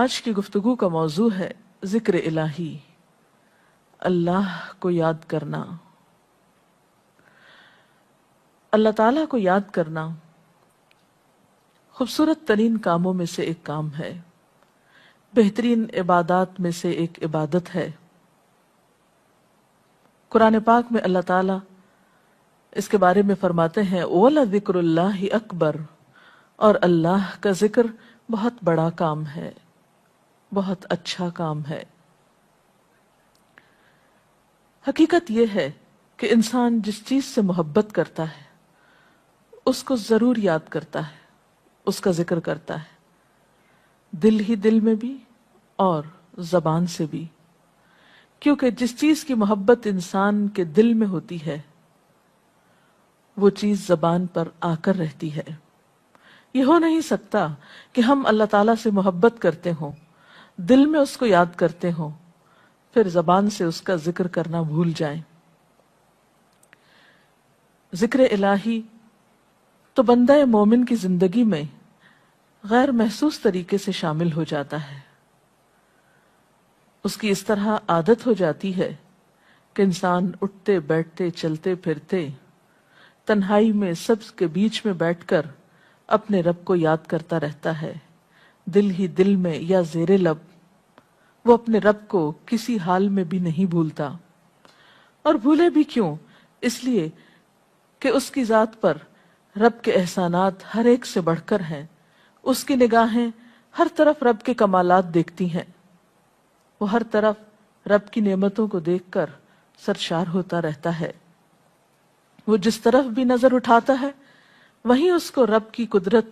آج کی گفتگو کا موضوع ہے ذکر الہی، اللہ کو یاد کرنا۔ اللہ تعالیٰ کو یاد کرنا خوبصورت ترین کاموں میں سے ایک کام ہے، بہترین عبادات میں سے ایک عبادت ہے۔ قرآن پاک میں اللہ تعالیٰ اس کے بارے میں فرماتے ہیں وَلَذِكْرُ اللَّهِ أَكْبَرُ، اور اللہ کا ذکر بہت بڑا کام ہے، بہت اچھا کام ہے۔ حقیقت یہ ہے کہ انسان جس چیز سے محبت کرتا ہے اس کو ضرور یاد کرتا ہے، اس کا ذکر کرتا ہے، دل ہی دل میں بھی اور زبان سے بھی، کیونکہ جس چیز کی محبت انسان کے دل میں ہوتی ہے وہ چیز زبان پر آ کر رہتی ہے۔ یہ ہو نہیں سکتا کہ ہم اللہ تعالیٰ سے محبت کرتے ہوں، دل میں اس کو یاد کرتے ہوں، پھر زبان سے اس کا ذکر کرنا بھول جائیں۔ ذکر الہی تو بندہ مومن کی زندگی میں غیر محسوس طریقے سے شامل ہو جاتا ہے۔ اس کی اس طرح عادت ہو جاتی ہے کہ انسان اٹھتے بیٹھتے چلتے پھرتے تنہائی میں سب کے بیچ میں بیٹھ کر اپنے رب کو یاد کرتا رہتا ہے، دل ہی دل میں یا زیر لب۔ وہ اپنے رب کو کسی حال میں بھی نہیں بھولتا، اور بھولے بھی کیوں؟ اس لیے کہ اس کی ذات پر رب کے احسانات ہر ایک سے بڑھ کر ہیں، اس کی نگاہیں ہر طرف رب کے کمالات دیکھتی ہیں، وہ ہر طرف رب کی نعمتوں کو دیکھ کر سرشار ہوتا رہتا ہے۔ وہ جس طرف بھی نظر اٹھاتا ہے وہیں اس کو رب کی قدرت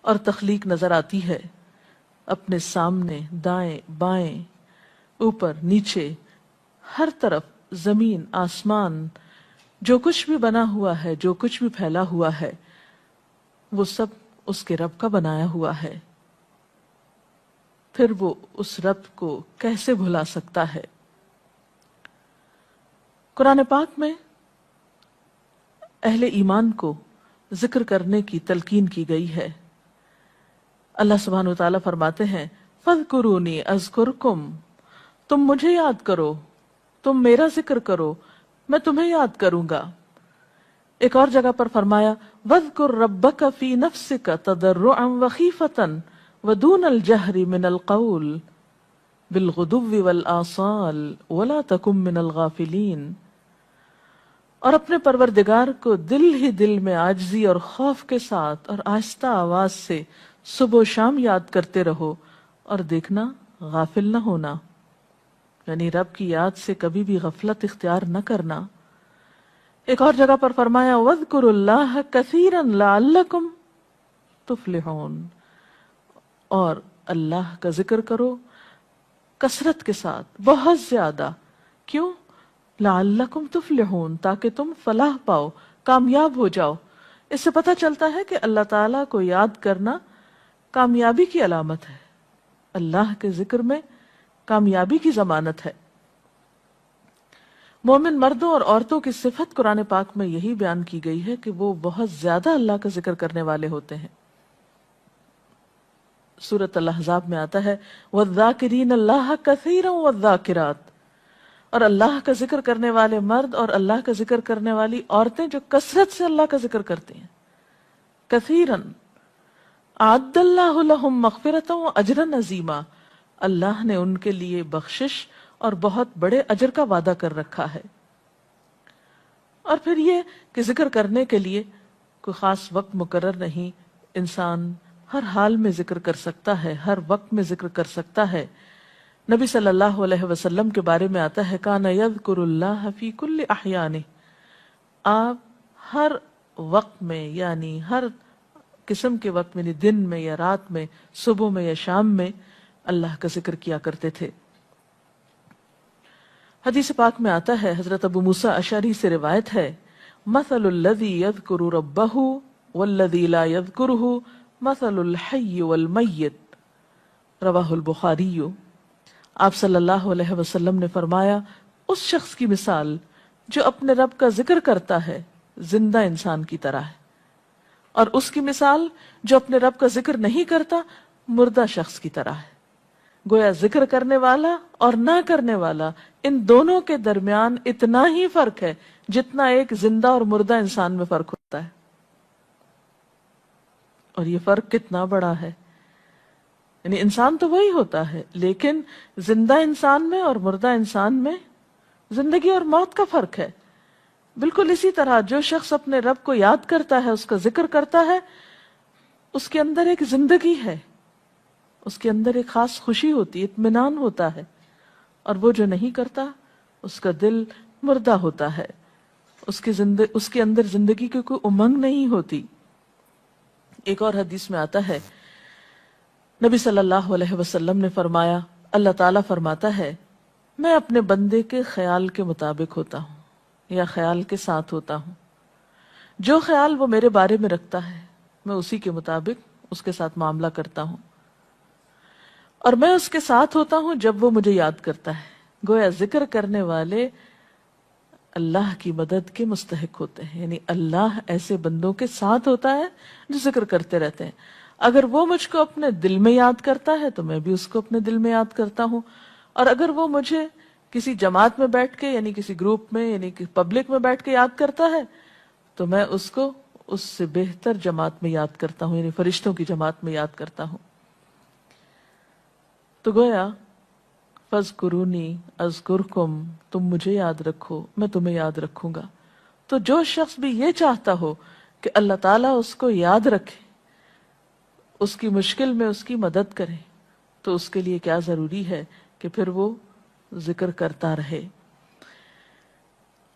اور تخلیق نظر آتی ہے، اپنے سامنے، دائیں بائیں، اوپر نیچے، ہر طرف زمین آسمان، جو کچھ بھی بنا ہوا ہے، جو کچھ بھی پھیلا ہوا ہے، وہ سب اس کے رب کا بنایا ہوا ہے۔ پھر وہ اس رب کو کیسے بھلا سکتا ہے؟ قرآن پاک میں اہل ایمان کو ذکر کرنے کی تلقین کی گئی ہے۔ اللہ سبحانہ وتعالیٰ فرماتے ہیں فَاذْكُرُونِي أَذْكُرْكُمْ، تم مجھے یاد کرو، تم میرا ذکر کرو، میں تمہیں یاد کروں گا۔ ایک اور جگہ پر فرمایا وَاذْكُرْ رَبَّكَ فِي نَفْسِكَ تَضَرُّعًا وَخِيفَةً وَدُونَ الْجَهْرِ مِنَ الْقَوْلِ بِالْغُدُوِّ وَالْآصَالِ وَلَا تَكُن مِّنَ الْغَافِلِينَ، اور اپنے پروردگار کو دل ہی دل میں عاجزی اور خوف کے ساتھ اور آہستہ آواز سے صبح و شام یاد کرتے رہو، اور دیکھنا غافل نہ ہونا، یعنی رب کی یاد سے کبھی بھی غفلت اختیار نہ کرنا۔ ایک اور جگہ پر فرمایا وَاذْكُرُوا اللَّهَ كَثِيرًا لَعَلَّكُمْ تُفْلِحُونَ، اور اللہ کا ذکر کرو کثرت کے ساتھ، بہت زیادہ۔ کیوں؟ لعلکم تفلحون، تاکہ تم فلاح پاؤ، کامیاب ہو جاؤ۔ اس سے پتہ چلتا ہے کہ اللہ تعالیٰ کو یاد کرنا کامیابی کی علامت ہے، اللہ کے ذکر میں کامیابی کی ضمانت ہے۔ مومن مردوں اور عورتوں کی صفت قرآن پاک میں یہی بیان کی گئی ہے کہ وہ بہت زیادہ اللہ کا ذکر کرنے والے ہوتے ہیں۔ سورۃ الاحزاب میں آتا ہے وَالذَّاكِرِينَ اللَّهَ كَثِيرًا وَالذَّاكِرَاتِ، اور اللہ کا ذکر کرنے والے مرد اور اللہ کا ذکر کرنے والی عورتیں جو کثرت سے اللہ کا ذکر کرتی ہیں۔ کثیراً اعد اللہ لہم مغفرۃ واجرا عظیما، اللہ نے ان کے لیے بخشش اور بہت بڑے اجر کا وعدہ کر رکھا ہے۔ اور پھر یہ کہ ذکر کرنے کے لیے کوئی خاص وقت مقرر نہیں، انسان ہر حال میں ذکر کر سکتا ہے، ہر وقت میں ذکر کر سکتا ہے۔ نبی صلی اللہ علیہ وسلم کے بارے میں آتا ہے کان یذکر اللہ فی کل احیانہ، آپ ہر وقت میں، یعنی ہر قسم کے وقت میں، یعنی دن میں یا رات میں، صبح میں یا شام میں اللہ کا ذکر کیا کرتے تھے۔ حدیث پاک میں آتا ہے، حضرت ابو موسیٰ اشعری سے روایت ہے مثل الذی یذکر ربہ والذی لا یذکرہ مثل الحی والمیت، رواہ البخاری۔ آپ صلی اللہ علیہ وسلم نے فرمایا اس شخص کی مثال جو اپنے رب کا ذکر کرتا ہے زندہ انسان کی طرح ہے، اور اس کی مثال جو اپنے رب کا ذکر نہیں کرتا مردہ شخص کی طرح ہے۔ گویا ذکر کرنے والا اور نہ کرنے والا، ان دونوں کے درمیان اتنا ہی فرق ہے جتنا ایک زندہ اور مردہ انسان میں فرق ہوتا ہے. اور یہ فرق کتنا بڑا ہے. یعنی انسان تو وہی ہوتا ہے، لیکن زندہ انسان میں اور مردہ انسان میں زندگی اور موت کا فرق ہے. بالکل اسی طرح جو شخص اپنے رب کو یاد کرتا ہے، اس کا ذکر کرتا ہے، اس کے اندر ایک زندگی ہے، اس کے اندر ایک خاص خوشی ہوتی ہے، اطمینان ہوتا ہے. اور وہ جو نہیں کرتا، اس کا دل مردہ ہوتا ہے، اس کے اندر زندگی کی کوئی امنگ نہیں ہوتی. ایک اور حدیث میں آتا ہے، نبی صلی اللہ علیہ وسلم نے فرمایا، اللہ تعالیٰ فرماتا ہے، میں اپنے بندے کے خیال کے مطابق ہوتا ہوں یا خیال کے ساتھ ہوتا ہوں. جو خیال وہ میرے بارے میں رکھتا ہے میں اسی کے مطابق اس کے ساتھ معاملہ کرتا ہوں، اور میں اس کے ساتھ ہوتا ہوں جب وہ مجھے یاد کرتا ہے. گویا ذکر کرنے والے اللہ کی مدد کے مستحق ہوتے ہیں. یعنی اللہ ایسے بندوں کے ساتھ ہوتا ہے جو ذکر کرتے رہتے ہیں. اگر وہ مجھ کو اپنے دل میں یاد کرتا ہے تو میں بھی اس کو اپنے دل میں یاد کرتا ہوں، اور اگر وہ مجھے کسی جماعت میں بیٹھ کے یعنی کسی گروپ میں یعنی پبلک میں بیٹھ کے یاد کرتا ہے تو میں اس کو اس سے بہتر جماعت میں یاد کرتا ہوں، یعنی فرشتوں کی جماعت میں یاد کرتا ہوں. تو گویا فَاذْكُرُونِي أَذْكُرْكُمْ، تم مجھے یاد رکھو میں تمہیں یاد رکھوں گا. تو جو شخص بھی یہ چاہتا ہو کہ اللہ تعالیٰ اس کو یاد رکھے، اس کی مشکل میں اس کی مدد کرے، تو اس کے لیے کیا ضروری ہے کہ پھر وہ ذکر کرتا رہے.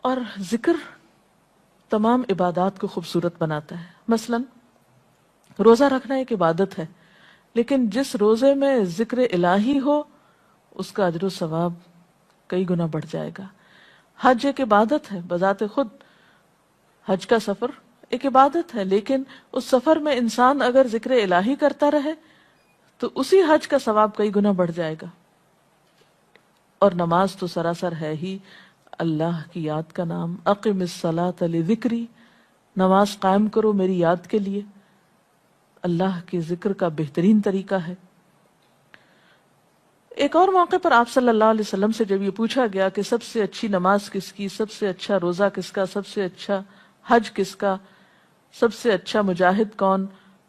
اور ذکر تمام عبادات کو خوبصورت بناتا ہے. مثلا روزہ رکھنا ایک عبادت ہے، لیکن جس روزے میں ذکر الہی ہو اس کا اجر و ثواب کئی گنا بڑھ جائے گا. حج ایک عبادت ہے بذات خود، حج کا سفر ایک عبادت ہے، لیکن اس سفر میں انسان اگر ذکر الہی کرتا رہے تو اسی حج کا ثواب کئی گنا بڑھ جائے گا. اور نماز تو سراسر ہے ہی اللہ کی یاد کا نام. اقم الصلاۃ لذکری، نماز قائم کرو میری یاد کے لیے. اللہ کے ذکر کا بہترین طریقہ ہے. ایک اور موقع پر آپ صلی اللہ علیہ وسلم سے جب یہ پوچھا گیا کہ سب سے اچھی نماز کس کی، سب سے اچھا روزہ کس کا، سب سے اچھا حج کس کا، سب سے اچھا مجاہد کون،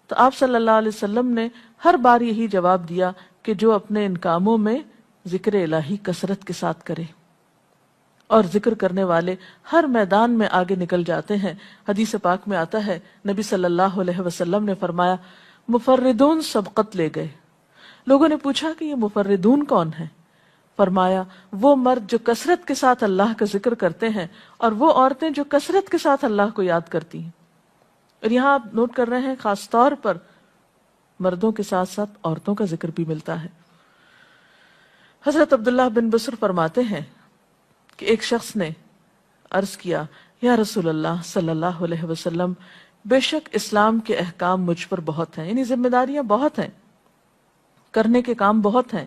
تو آپ صلی اللہ علیہ وسلم نے ہر بار یہی جواب دیا کہ جو اپنے ان کاموں میں ذکر الہی کثرت کے ساتھ کرے. اور ذکر کرنے والے ہر میدان میں آگے نکل جاتے ہیں. حدیث پاک میں آتا ہے نبی صلی اللہ علیہ وسلم نے فرمایا، مفردون سبقت لے گئے. لوگوں نے پوچھا کہ یہ مفردون کون ہیں؟ فرمایا وہ مرد جو کثرت کے ساتھ اللہ کا ذکر کرتے ہیں، اور وہ عورتیں جو کثرت کے ساتھ اللہ کو یاد کرتی ہیں. اور یہاں آپ نوٹ کر رہے ہیں خاص طور پر مردوں کے ساتھ ساتھ عورتوں کا ذکر بھی ملتا ہے. حضرت عبداللہ بن بصر فرماتے ہیں کہ ایک شخص نے عرض کیا، یا رسول اللہ صلی اللہ علیہ وسلم، بے شک اسلام کے احکام مجھ پر بہت ہیں، یعنی ذمہ داریاں بہت ہیں، کرنے کے کام بہت ہیں.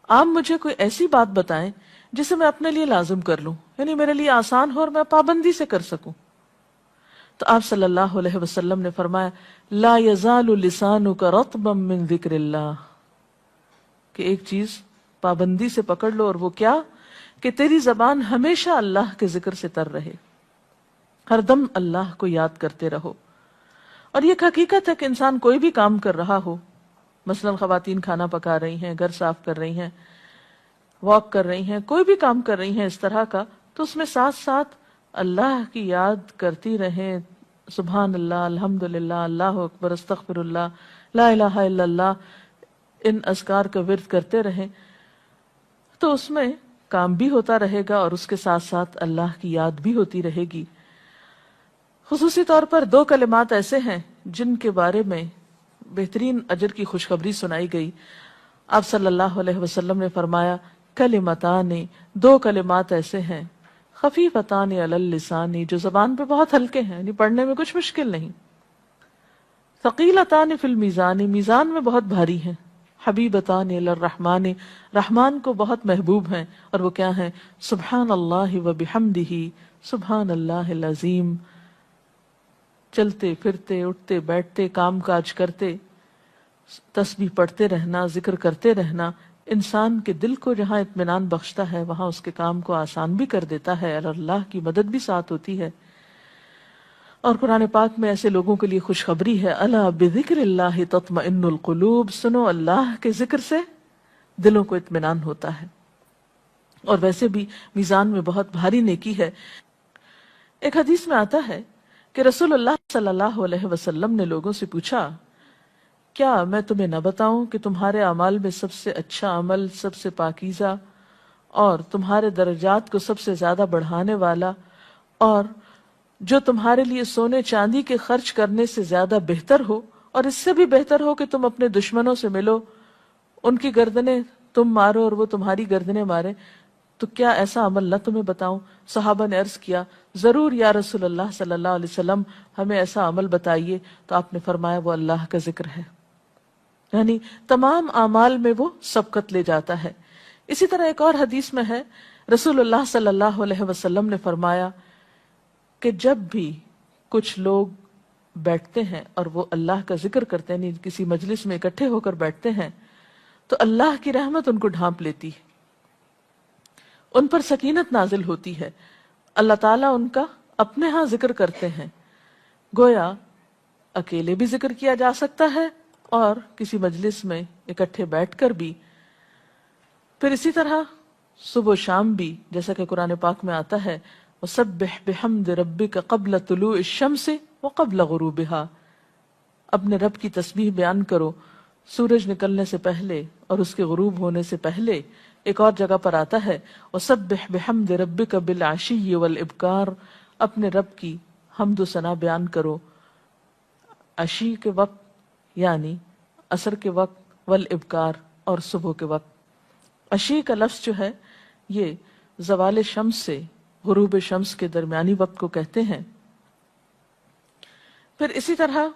آپ مجھے کوئی ایسی بات بتائیں جسے میں اپنے لیے لازم کر لوں، یعنی میرے لیے آسان ہو اور میں پابندی سے کر سکوں. تو آپ صلی اللہ علیہ وسلم نے فرمایا، لا یزال لسانک رطبا من ذکر اللہ، کہ ایک چیز پابندی سے پکڑ لو، اور وہ کیا کہ تیری زبان ہمیشہ اللہ کے ذکر سے تر رہے، ہر دم اللہ کو یاد کرتے رہو. اور یہ ایک حقیقت ہے کہ انسان کوئی بھی کام کر رہا ہو، مثلا خواتین کھانا پکا رہی ہیں، گھر صاف کر رہی ہیں، واک کر رہی ہیں، کوئی بھی کام کر رہی ہیں اس طرح کا، تو اس میں ساتھ ساتھ اللہ کی یاد کرتی رہیں. سبحان اللہ، الحمدللہ، اللہ اکبر، استغفر اللہ، لا الہ الا اللہ، ان اذکار کا ورد کرتے رہیں، تو اس میں کام بھی ہوتا رہے گا اور اس کے ساتھ ساتھ اللہ کی یاد بھی ہوتی رہے گی. خصوصی طور پر دو کلمات ایسے ہیں جن کے بارے میں بہترین اجر کی خوشخبری سنائی گئی. آپ صلی اللہ علیہ وسلم نے فرمایا، کلمتان، دو کلمات ایسے ہیں، خفیفتان علی اللسان، جو زبان پہ بہت ہلکے ہیں، یعنی پڑھنے میں کچھ مشکل نہیں، ثقیلتان فی المیزان، میزان میں بہت بھاری ہیں، حبیبتان الی الرحمن، رحمان کو بہت محبوب ہیں. اور وہ کیا ہیں؟ سبحان اللہ و بحمدہ، سبحان اللہ العظیم. چلتے پھرتے، اٹھتے بیٹھتے، کام کاج کرتے، تسبیح پڑھتے رہنا، ذکر کرتے رہنا، انسان کے دل کو جہاں اطمینان بخشتا ہے وہاں اس کے کام کو آسان بھی کر دیتا ہے اور اللہ کی مدد بھی ساتھ ہوتی ہے. اور قرآن پاک میں ایسے لوگوں کے لیے خوشخبری ہے، الا بذکر اللہ تطمئن القلوب، سنو اللہ کے ذکر سے دلوں کو اطمینان ہوتا ہے. اور ویسے بھی میزان میں بہت بھاری نیکی ہے. ایک حدیث میں آتا ہے کہ رسول اللہ صلی اللہ علیہ وسلم نے لوگوں سے پوچھا، کیا میں تمہیں نہ بتاؤں کہ تمہارے اعمال میں سب سے اچھا عمل، سب سے پاکیزہ اور تمہارے درجات کو سب سے زیادہ بڑھانے والا اور جو تمہارے لیے سونے چاندی کے خرچ کرنے سے زیادہ بہتر ہو، اور اس سے بھی بہتر ہو کہ تم اپنے دشمنوں سے ملو، ان کی گردنیں تم مارو اور وہ تمہاری گردنیں مارے، تو کیا ایسا عمل نہ تمہیں بتاؤں؟ صحابہ نے عرض کیا، ضرور یا رسول اللہ صلی اللہ علیہ وسلم، ہمیں ایسا عمل بتائیے. تو آپ نے فرمایا وہ اللہ کا ذکر ہے. یعنی تمام اعمال میں وہ سبقت لے جاتا ہے. اسی طرح ایک اور حدیث میں ہے، رسول اللہ صلی اللہ علیہ وسلم نے فرمایا کہ جب بھی کچھ لوگ بیٹھتے ہیں اور وہ اللہ کا ذکر کرتے ہیں، یعنی کسی مجلس میں اکٹھے ہو کر بیٹھتے ہیں، تو اللہ کی رحمت ان کو ڈھانپ لیتی ہے، ان پر سکینت نازل ہوتی ہے. اللہ تعالیٰ ان کا اپنے ہاں ذکر کرتے ہیں. گویا اکیلے بھی ذکر کیا جا سکتا ہے اور کسی مجلس میں اکٹھے بیٹھ کر بھی. پھر اسی طرح صبح و شام بھی، جیسا کہ قرآن پاک میں آتا ہے، وَسَبِّحْ بِحَمْدِ رَبِّكَ قَبْلَ طُلُوعِ الشَّمْسِ وَقَبْلَ غُرُوبِهَا، اپنے رب کی تسبیح بیان کرو سورج نکلنے سے پہلے اور اس کے غروب ہونے سے پہلے. ایک اور جگہ پر آتا ہے وَسَبِّحْ بِحَمْدِ رَبِّكَ بِالْعَشِيِّ وَالْإِبْكَارِ، اپنے رب کی حمد و ثنا بیان کرو عشی کے وقت یعنی عصر کے وقت، والابکار اور صبح کے وقت. عشی کا لفظ جو ہے یہ زوال شمس سے غروب شمس کے درمیانی وقت کو کہتے ہیں. پھر اسی طرح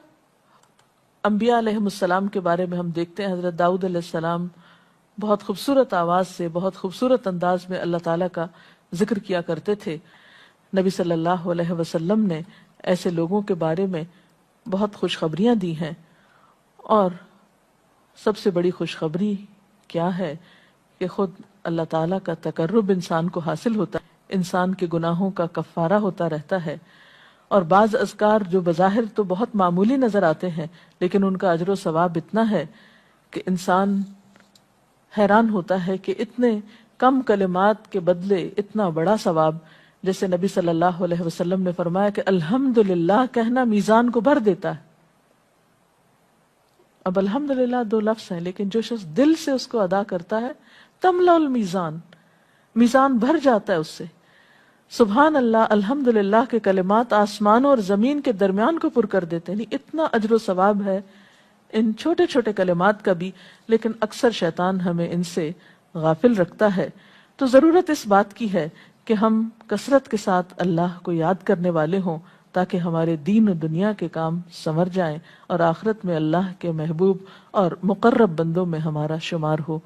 انبیاء علیہ السلام کے بارے میں ہم دیکھتے ہیں، حضرت داؤد علیہ السلام بہت خوبصورت آواز سے، بہت خوبصورت انداز میں اللہ تعالیٰ کا ذکر کیا کرتے تھے. نبی صلی اللہ علیہ وسلم نے ایسے لوگوں کے بارے میں بہت خوشخبریاں دی ہیں. اور سب سے بڑی خوشخبری کیا ہے کہ خود اللہ تعالیٰ کا تقرب انسان کو حاصل ہوتا ہے، انسان کے گناہوں کا کفارہ ہوتا رہتا ہے. اور بعض اذکار جو بظاہر تو بہت معمولی نظر آتے ہیں لیکن ان کا اجر و ثواب اتنا ہے کہ انسان حیران ہوتا ہے کہ اتنے کم کلمات کے بدلے اتنا بڑا ثواب. جیسے نبی صلی اللہ علیہ وسلم نے فرمایا کہ الحمدللہ کہنا میزان کو بھر دیتا ہے. اب الحمدللہ دو لفظ ہیں لیکن جو شخص دل سے اس کو ادا کرتا ہے تملا المیزان، میزان بھر جاتا ہے اس سے. سبحان اللہ، الحمدللہ کے کلمات آسمانوں اور زمین کے درمیان کو پر کر دیتے ہیں. اتنا اجر و ثواب ہے ان چھوٹے چھوٹے کلمات کا بھی، لیکن اکثر شیطان ہمیں ان سے غافل رکھتا ہے. تو ضرورت اس بات کی ہے کہ ہم کثرت کے ساتھ اللہ کو یاد کرنے والے ہوں تاکہ ہمارے دین و دنیا کے کام سنور جائیں اور آخرت میں اللہ کے محبوب اور مقرب بندوں میں ہمارا شمار ہو.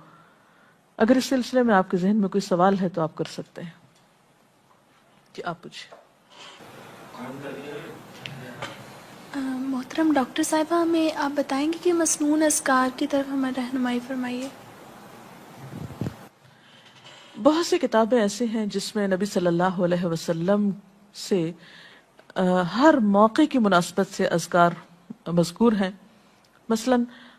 اگر اس سلسلے میں آپ کے ذہن میں کوئی سوال ہے تو آپ کر سکتے ہیں. کہ آپ پوچھیں. محترم ڈاکٹر صاحبہ، ہمیں آپ بتائیں گے کہ مسنون اذکار کی طرف ہمیں رہنمائی فرمائیے. بہت سی کتابیں ایسے ہیں جس میں نبی صلی اللہ علیہ وسلم سے ہر موقع کی مناسبت سے اذکار مذکور ہیں. مثلا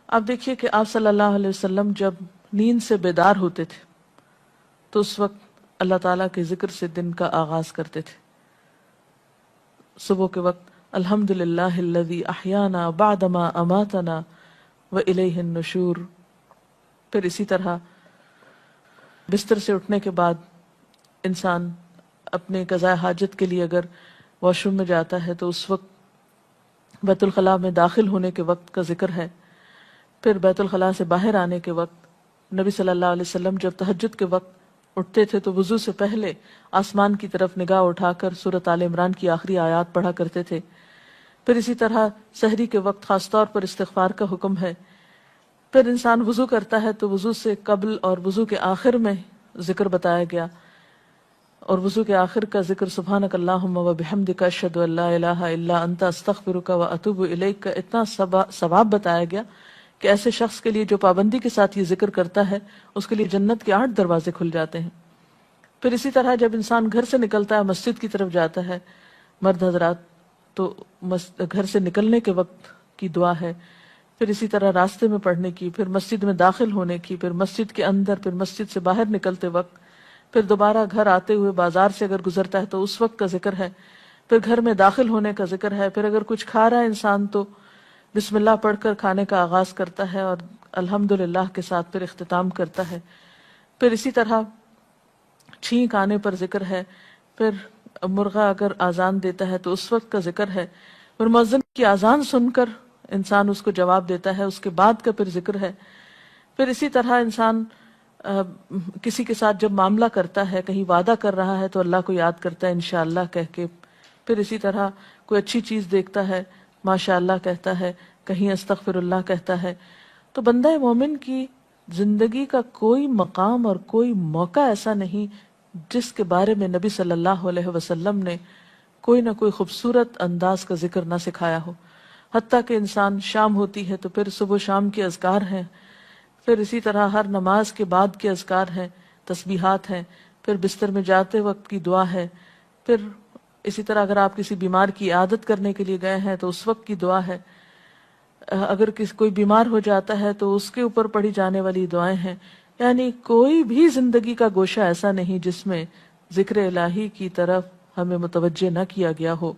آپ دیکھیے کہ آپ صلی اللہ علیہ وسلم جب نیند سے بیدار ہوتے تھے تو اس وقت اللہ تعالیٰ کے ذکر سے دن کا آغاز کرتے تھے. صبح کے وقت الحمدللہ الذی احیانا بعدما اماتنا والیہ النشور. پھر اسی طرح بستر سے اٹھنے کے بعد انسان اپنے قضاء حاجت کے لیے اگر واش روم میں جاتا ہے تو اس وقت بیت الخلاء میں داخل ہونے کے وقت کا ذکر ہے. پھر بیت الخلاء سے باہر آنے کے وقت نبی صلی اللہ علیہ وسلم جب تہجد کے وقت اٹھتے تھے تو وضو سے پہلے آسمان کی طرف نگاہ اٹھا کر سورۃ آل عمران کی آخری آیات پڑھا کرتے تھے. پھر اسی طرح سحری کے وقت خاص طور پر استغفار کا حکم ہے. پھر انسان وضو کرتا ہے تو وضو سے قبل اور وضو کے آخر میں ذکر بتایا گیا، اور وضو کے آخر کا ذکر سبحانک اللہم و بحمدک اشہد ان لا الہ الا انت استغفرک و اتوب الیک کا اتنا ثواب بتایا گیا کہ ایسے شخص کے لیے جو پابندی کے ساتھ یہ ذکر کرتا ہے اس کے لیے جنت کے 8 دروازے کھل جاتے ہیں۔ پھر اسی طرح جب انسان گھر سے نکلتا ہے، مسجد کی طرف جاتا ہے، مرد حضرات، تو گھر سے نکلنے کے وقت کی دعا ہے، پھر اسی طرح راستے میں پڑھنے کی، پھر مسجد میں داخل ہونے کی، پھر مسجد کے اندر، پھر مسجد سے باہر نکلتے وقت، پھر دوبارہ گھر آتے ہوئے بازار سے اگر گزرتا ہے تو اس وقت کا ذکر ہے، پھر گھر میں داخل ہونے کا ذکر ہے، پھر اگر کچھ کھا رہا ہے انسان تو بسم اللہ پڑھ کر کھانے کا آغاز کرتا ہے اور الحمدللہ کے ساتھ پھر اختتام کرتا ہے، پھر اسی طرح چھینک آنے پر ذکر ہے، پھر مرغا اگر آزان دیتا ہے تو اس وقت کا ذکر ہے، پھر مؤذن کی آزان سن کر انسان اس کو جواب دیتا ہے، اس کے بعد کا پھر ذکر ہے، پھر اسی طرح انسان کسی کے ساتھ جب معاملہ کرتا ہے، کہیں وعدہ کر رہا ہے تو اللہ کو یاد کرتا ہے انشاءاللہ کہہ کے، پھر اسی طرح کوئی اچھی چیز دیکھتا ہے ماشاءاللہ کہتا ہے، کہیں استغفر اللہ کہتا ہے۔ تو بندہ مومن کی زندگی کا کوئی مقام اور کوئی موقع ایسا نہیں جس کے بارے میں نبی صلی اللہ علیہ وسلم نے کوئی نہ کوئی خوبصورت انداز کا ذکر نہ سکھایا ہو۔ حتیٰ کہ انسان شام ہوتی ہے تو پھر صبح و شام کے اذکار ہیں، پھر اسی طرح ہر نماز کے بعد کے اذکار ہیں، تسبیحات ہیں، پھر بستر میں جاتے وقت کی دعا ہے، پھر اسی طرح اگر آپ کسی بیمار کی عیادت کرنے کے لیے گئے ہیں تو اس وقت کی دعا ہے، اگر کوئی بیمار ہو جاتا ہے تو اس کے اوپر پڑھی جانے والی دعائیں ہیں۔ یعنی کوئی بھی زندگی کا گوشہ ایسا نہیں جس میں ذکر الہی کی طرف ہمیں متوجہ نہ کیا گیا ہو۔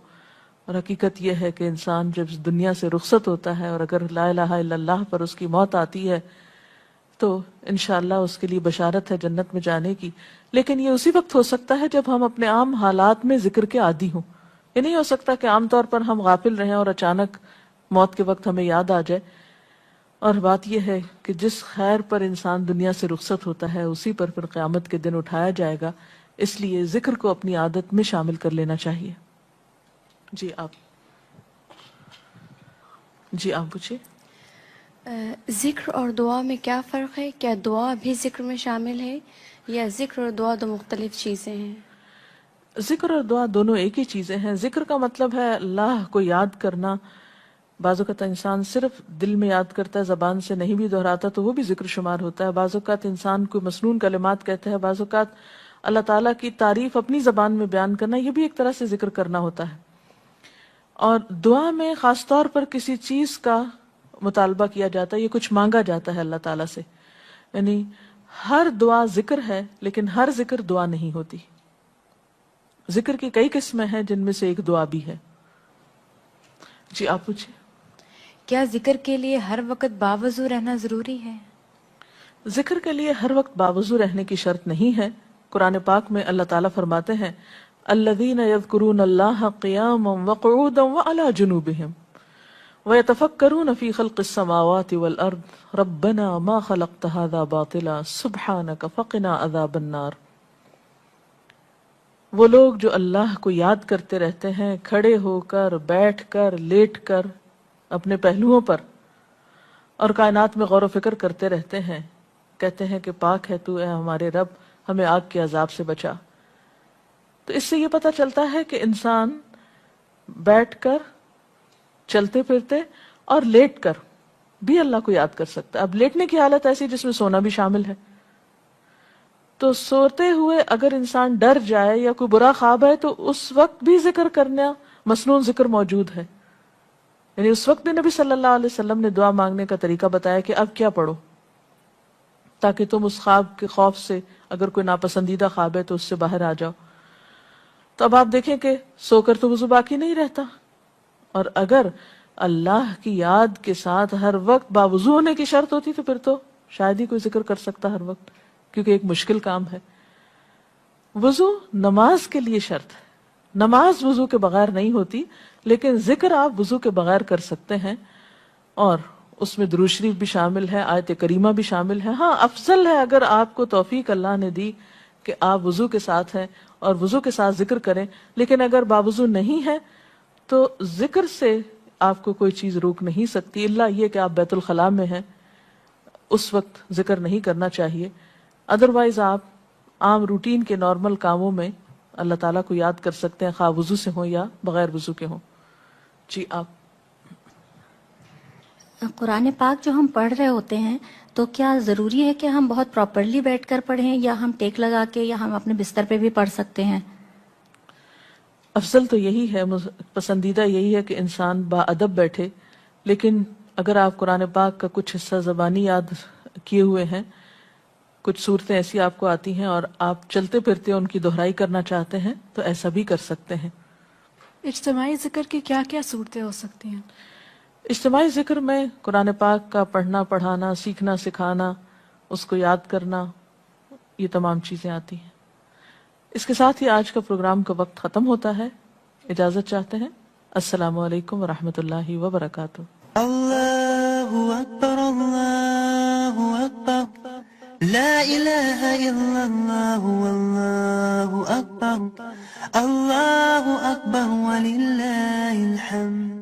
اور حقیقت یہ ہے کہ انسان جب اس دنیا سے رخصت ہوتا ہے اور اگر لا الہ الا اللہ پر اس کی موت آتی ہے تو انشاءاللہ اس کے لیے بشارت ہے جنت میں جانے کی، لیکن یہ اسی وقت ہو سکتا ہے جب ہم اپنے عام حالات میں ذکر کے عادی ہوں۔ یہ نہیں ہو سکتا کہ عام طور پر ہم غافل رہیں اور اچانک موت کے وقت ہمیں یاد آ جائے۔ اور بات یہ ہے کہ جس خیر پر انسان دنیا سے رخصت ہوتا ہے اسی پر پھر قیامت کے دن اٹھایا جائے گا، اس لیے ذکر کو اپنی عادت میں شامل کر لینا چاہیے۔ جی آپ پوچھیے۔ ذکر اور دعا میں کیا فرق ہے؟ کیا دعا بھی ذکر میں شامل ہے یا ذکر اور دعا دو مختلف چیزیں ہیں؟ ذکر اور دعا دونوں ایک ہی چیزیں ہیں۔ ذکر کا مطلب ہے اللہ کو یاد کرنا۔ بعض اوقات انسان صرف دل میں یاد کرتا ہے، زبان سے نہیں بھی دہراتا تو وہ بھی ذکر شمار ہوتا ہے۔ بعض اوقات انسان کوئی مسنون کلمات کہتا ہے، بعض اوقات اللہ تعالیٰ کی تعریف اپنی زبان میں بیان کرنا، یہ بھی ایک طرح سے ذکر کرنا ہوتا ہے۔ اور دعا میں خاص طور پر کسی چیز کا مطالبہ کیا جاتا ہے، یہ کچھ مانگا جاتا ہے اللہ تعالیٰ سے۔ یعنی ہر دعا ذکر ہے لیکن ہر ذکر دعا نہیں ہوتی۔ ذکر کی کئی قسمیں ہیں جن میں سے ایک دعا بھی ہے۔ جی آپ پوچھیں۔ کیا ذکر کے لیے ہر وقت باوضو رہنا ضروری ہے؟ ذکر کے لیے ہر وقت باوضو رہنے کی شرط نہیں ہے۔ قرآن پاک میں اللہ تعالیٰ فرماتے ہیں الذین یذکرون اللہ قیاما وقعودا وعلی جنوبہم ویتفکرون فی خلق السماوات والارض ربنا ما خلقت ھذا باطلا سبحانک فقنا عذاب النار۔ وہ لوگ جو اللہ کو یاد کرتے رہتے ہیں کھڑے ہو کر، بیٹھ کر، لیٹ کر، اپنے پہلوؤں پر، اور کائنات میں غور و فکر کرتے رہتے ہیں، کہتے ہیں کہ پاک ہے تو اے ہمارے رب، ہمیں آگ کے عذاب سے بچا۔ تو اس سے یہ پتہ چلتا ہے کہ انسان بیٹھ کر، چلتے پھرتے اور لیٹ کر بھی اللہ کو یاد کر سکتا ہے۔ اب لیٹنے کی حالت ایسی جس میں سونا بھی شامل ہے، تو سوتے ہوئے اگر انسان ڈر جائے یا کوئی برا خواب ہے تو اس وقت بھی ذکر کرنا، مسنون ذکر موجود ہے۔ یعنی اس وقت بھی نبی صلی اللہ علیہ وسلم نے دعا مانگنے کا طریقہ بتایا کہ اب کیا پڑھو، تاکہ تم اس خواب کے خوف سے، اگر کوئی ناپسندیدہ خواب ہے تو اس سے باہر آ جاؤ۔ تو اب آپ دیکھیں کہ سو کر تو وضو باقی نہیں رہتا، اور اگر اللہ کی یاد کے ساتھ ہر وقت باوضو ہونے کی شرط ہوتی تو پھر تو شاید ہی کوئی ذکر کر سکتا ہر وقت، کیونکہ ایک مشکل کام ہے۔ وضو نماز کے لیے شرط ہے، نماز وضو کے بغیر نہیں ہوتی، لیکن ذکر آپ وضو کے بغیر کر سکتے ہیں، اور اس میں درود شریف بھی شامل ہے، آیت کریمہ بھی شامل ہے۔ ہاں افضل ہے اگر آپ کو توفیق اللہ نے دی کہ آپ وضو کے ساتھ ہیں اور وضو کے ساتھ ذکر کریں، لیکن اگر باوضو نہیں ہے تو ذکر سے آپ کو کوئی چیز روک نہیں سکتی، الا یہ کہ آپ بیت الخلاء میں ہیں، اس وقت ذکر نہیں کرنا چاہیے۔ ادروائز آپ عام روٹین کے نارمل کاموں میں اللہ تعالیٰ کو یاد کر سکتے ہیں، خواہ وضو سے ہوں یا بغیر وضو کے ہوں۔ جی آپ قرآن پاک جو ہم پڑھ رہے ہوتے ہیں تو کیا ضروری ہے کہ ہم بہت پراپرلی بیٹھ کر پڑھیں یا ہم ٹیک لگا کے یا ہم اپنے بستر پہ بھی پڑھ سکتے ہیں؟ افضل تو یہی ہے، پسندیدہ یہی ہے کہ انسان با ادب بیٹھے، لیکن اگر آپ قرآن پاک کا کچھ حصہ زبانی یاد کیے ہوئے ہیں، کچھ صورتیں ایسی آپ کو آتی ہیں اور آپ چلتے پھرتے ان کی دہرائی کرنا چاہتے ہیں تو ایسا بھی کر سکتے ہیں۔ اجتماعی ذکر کی کیا کیا صورتیں ہو سکتی ہیں؟ اجتماعی ذکر میں قرآن پاک کا پڑھنا پڑھانا، سیکھنا سکھانا، اس کو یاد کرنا، یہ تمام چیزیں آتی ہیں۔ اس کے ساتھ ہی آج کا پروگرام کا وقت ختم ہوتا ہے، اجازت چاہتے ہیں۔ السلام علیکم ورحمۃ اللہ وبرکاتہ۔ اللہ اکبر اللہ اکبر لا الہ الا اللہ واللہ اکبر اللہ اکبر وللہ الحمد۔